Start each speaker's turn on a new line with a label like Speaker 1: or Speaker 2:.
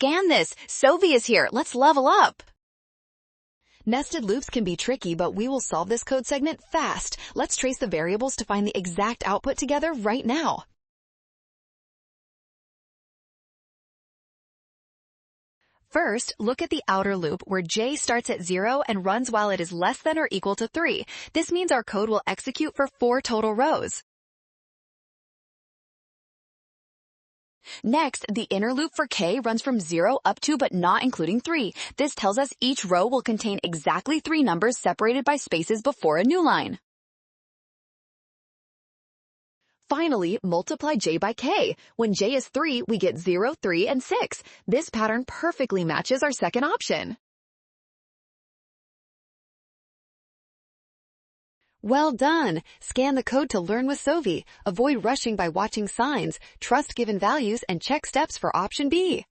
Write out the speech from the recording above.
Speaker 1: scan this. Sovi is here. Let's level up. Nested loops can be tricky, but we will solve this code segment fast. Let's trace the variables to find the exact output together right now. First, look at the outer loop where j starts at 0 and runs while it is less than or equal to 3. This means our code will execute for 4 total rows. Next, the inner loop for k runs from 0 up to but not including 3. This tells us each row will contain exactly 3 numbers separated by spaces before a new line. Finally, multiply j by k. When j is 3, we get 0, 3, and 6. This pattern perfectly matches our second option. Well done! Scan the code to learn with Sovi. Avoid rushing by watching signs, trust given values, and check steps for option B.